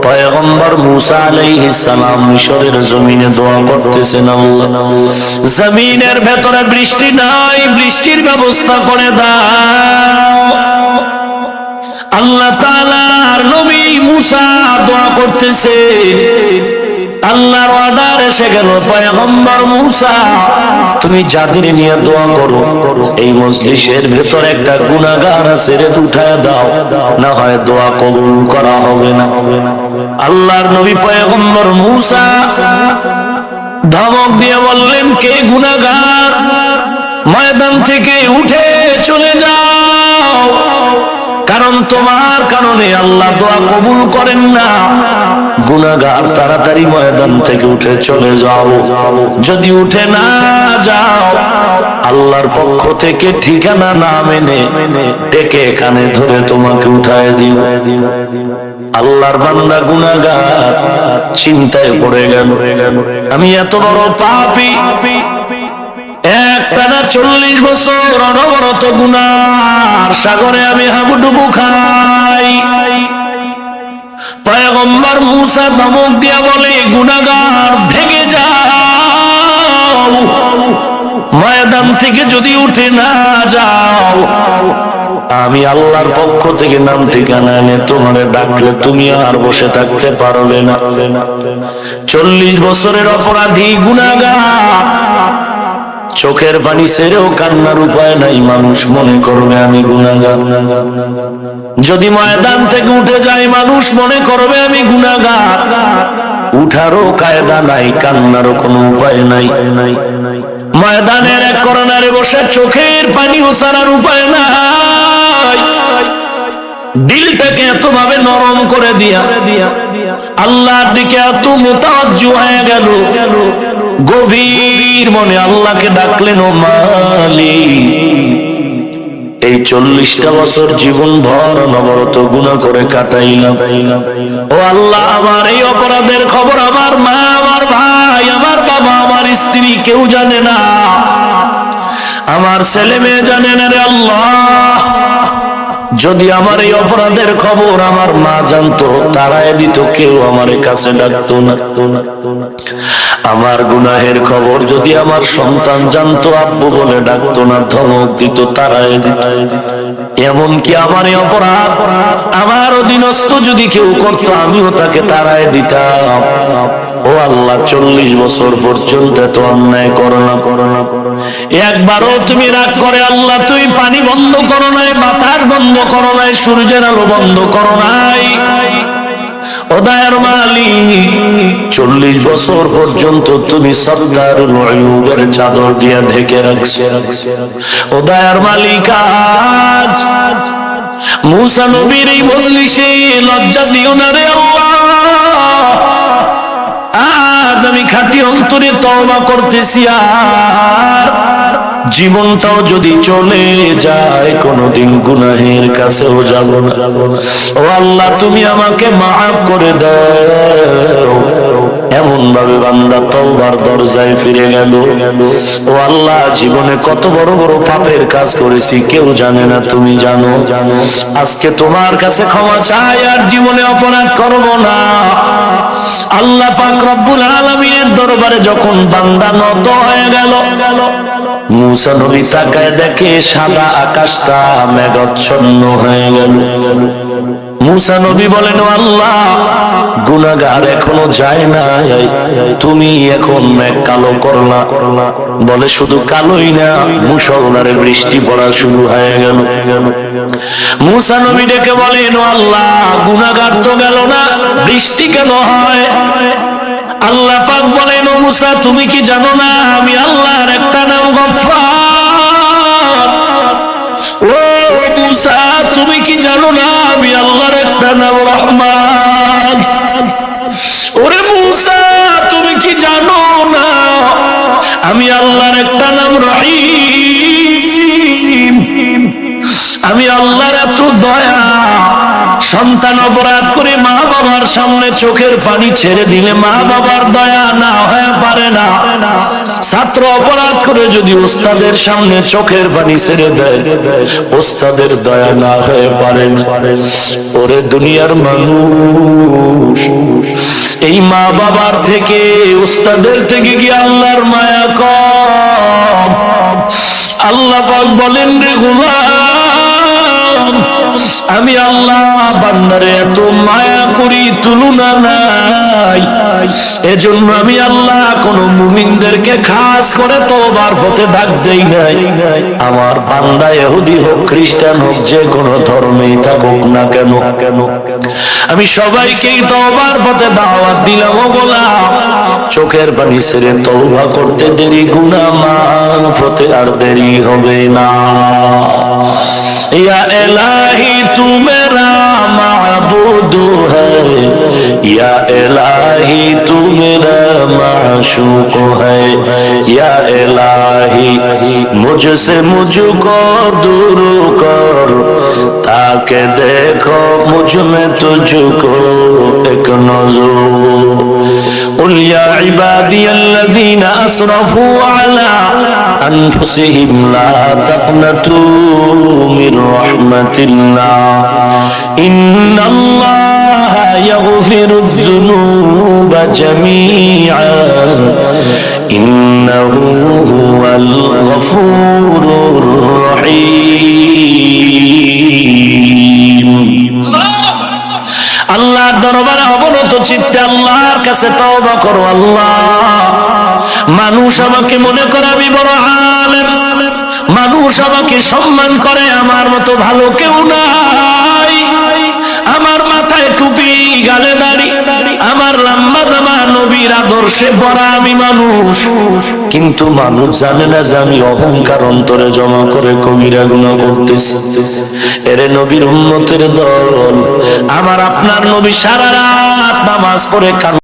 পয়গম্বর মুসা আলাইহিস সালাম মিশরের জমিনে দোয়া করতেছেন, আল্লাহ জমিনের ভেতরে বৃষ্টি নাই, বৃষ্টির ব্যবস্থা করে দাও। আল্লাহ তাআলার নবী মুসা দোয়া করতেছেন, আল্লাহর অর্ডার এসে গেল, পয়গম্বর মুসা তুমি যাদের নিয়ে দোয়া করো এই মজলিসের ভেতর একটা গুনাহগার আছে রে, উঠায় দাও, না হয় দোয়া কবুল করা হবে না। আল্লাহর নবী পয়গম্বর মুসা ধমক দিয়ে বললেন, কে গুনাহগার? ময়দান থেকে উঠে চলে যাও, কারণ তোমার কারণে আল্লাহ দোয়া কবুল করেন না। গুনাহগার তাড়াতাড়ি ময়দান থেকে উঠে চলে যাও, যদি উঠে না যাও আল্লাহর পক্ষ থেকে ঠিকানা না মেনে ডেকে এখানে ধরে তোমাকে উঠায় দিব। আল্লাহর বান্দা গুনাহগার চিন্তায় পড়ে গেল, আমি এত বড় পাপী, একটানা 40 বছর অনবরত গুনার সাগরে আমি হাবুডুবু খাই। পয়গম্বর মুসা ধমক দিয়া বলে, গুনাহগার ভেগে যাও, ময়দান থেকে যদি উঠে না যাও আমি আল্লাহর পক্ষ থেকে নাম ঠিকানা এনে তোমারে ডাকলে তুমি আর বসে থাকতে পারবে না। 40 বছরের অপরাধী গুনাহগার চোখের পানি ছেড়েও কান্নার উপায় নাই, মানুষ মনে করবে আমি গুনাহগার। যদি ময়দান থেকে উঠে যাই মানুষ মনে করবে আমি গুনাহগার। উঠারও কায়দা নাই, কান্নারও কোনো উপায় নাই। ময়দানের এক কর্নারে বসে চোখের পানি ওছাড়ার উপায় নাই। দিলটাকে এত ভাবে নরম করে দিয়া আল্লাহর দিকে এত মুতাওয়াজ্জু হয়ে গেল, গভীর মনে আল্লাহকে ডাকলেন, ও মালিক এই 40টা বছর জীবন ভর অনবরত গুনাহ করে কাটাইলাম, ও আল্লাহ আমার এই অপরাধের খবর আমার মা, আমার ভাই, আমার বাবা, আমার স্ত্রী কেউ জানে না, আমার ছেলে মেয়ে জানে না রে আল্লাহ। যদি আমার এই অপরাধের খবর আমার মা জানতো তাড়ায় দিত, কেউ আমার কাছে ডাকতো না। আমার গুনাহের খবর যদি আমার সন্তান জানতো আব্বু বলে ডাকতো না, ধমক দিত, তাড়ায় দিত। এমনকি আমার এই অপরাধ আমার অধীনস্থ যদি কেউ করতো আমিও তাকে তাড়ায় দিতাম। ও আল্লাহ 40 বছর পর্যন্ত এত অন্যায় করো না। একবারও তুমি রাগ করে আল্লাহ তুমি পানি বন্ধ করো নাই, বাতাস বন্ধ করো নাই, সূর্যের আলো বন্ধ করো নাই। ও দয়ার মালিক 40 বছর পর্যন্ত তুমি সত্তারুল উয়ুবের চাদর দিয়ে ঢেকে রাখছো। ও দয়ার মালিক আজ মুসা নবীর এই মজলিসে লজ্জা দিও না রে আল্লাহ। আজ আমি খাঁটি অন্তরে তওবা করতেছি, আর জীবনটাও যদি চলে যায় কোনদিন গুনাহের কাছেও যাব না। ও আল্লাহ তুমি আমাকে মাফ করে দাও। এমন ভাবে বান্দা তওবার দরজায় ফিরে গেল। ও আল্লাহ জীবনে কত বড় বড় পাপের কাজ করেছি কেউ জানে না, তুমি জানো। আজকে তোমার কাছে ক্ষমা চাই, আর জীবনে অপরাধ করব না। আল্লাহ পাক রব্বুল আলামিনের দরবারে যখন বান্দা নত হয়ে গেল, মুসা নবী তাকায় দেখে সাদা আকাশটা মেঘাচ্ছন্ন হয়ে গেল। মুসা নবী বলেন, ও আল্লাহ গুনাহগার এখনো যায় না, তুমি এখন মেঘ কালো করলা। বলে শুধু কালোই না, মুষলধারে বৃষ্টি পড়া শুরু হয়ে গেল। মুসা নবী ডেকে বলেন, ও আল্লাহ গুনাহগার তো গেল না, বৃষ্টি কেন হয়? আল্লাহ পাক বলেন, ও মুসা তুমি কি জানো না আমি আল্লাহর একটা নাম গফফার। ও মুসা তুমি কি জানো না আমি আল্লাহর একটা নাম রহমান। ওরে মুসা তুমি কি জানো না আমি আল্লাহর একটা নাম রহিম। আমি আল্লাহর এত দয়া। সন্তান অপরাধ করে মা বাবার সামনে চোখের পানি ছেড়ে দিলে মা বাবার দয়া না হয়ে পারে না। ছাত্র অপরাধ করে যদি ওস্তাদের সামনে চোখের পানি ছেড়ে দেয় ওস্তাদের দয়া না হয়ে পারে না। ওরে দুনিয়ার মানুষ মা বাবার থেকে উস্তাদের থেকে কি আল্লাহর মায়া কম? আল্লাহ পাক বলেন, রে গোলাম, আমি আল্লাহ বান্দারে এত মায়া করি, তুলনা নাই। এজন্য আমি আল্লাহ কোন মুমিনদেরকে খাস করে তওবার পথে ডাক দেই নাই। আমার বান্দা ইহুদি হোক, খ্রিস্টান হোক, যে কোনো ধর্মেই থাকুক না কেন, আমি সবাইকেই তওবার পথে দাওয়াত দিলাম। ও গোলাম, চোখের পানি ছেড়ে তওবা করতে দেরি, গুনাহ মাফ হতে আর দেরি হবে না। या इलाही तू मेरा माबूद है, या इलाही तू मेरा माशूक है, या इलाही मुझसे मुझको दूर कर, ताकि देखो मुझ में तुझको एक नज़र। قل يا عبادي الذين أسرفوا على أنفسهم لا تقنطوا من رحمة الله إن الله يغفر الذنوب جميعا إنه هو الغفور الرحيم। আল্লাহর দরবারে অবনত চিত্তে আল্লাহর কাছে তওবা করো। আল্লাহ, মানুষ আমাকে মনে করে আমি বড় আলেম, মানুষ আমাকে সম্মান করে, আমার মতো ভালো কেউ নাই। আমার মাথায় টুপি, গালে দাড়ি, আমার লম্বা জামা, নবীর আদর্শে পড়া আমি মানুষ, কিন্তু মানুষ জানে না যে আমি অহংকার অন্তরে জমা করে কবিরা গুনাহ করতেছি। এরে নবীর উম্মতের দল, আমার আপনার নবী সারা রাত নামাজ পড়ে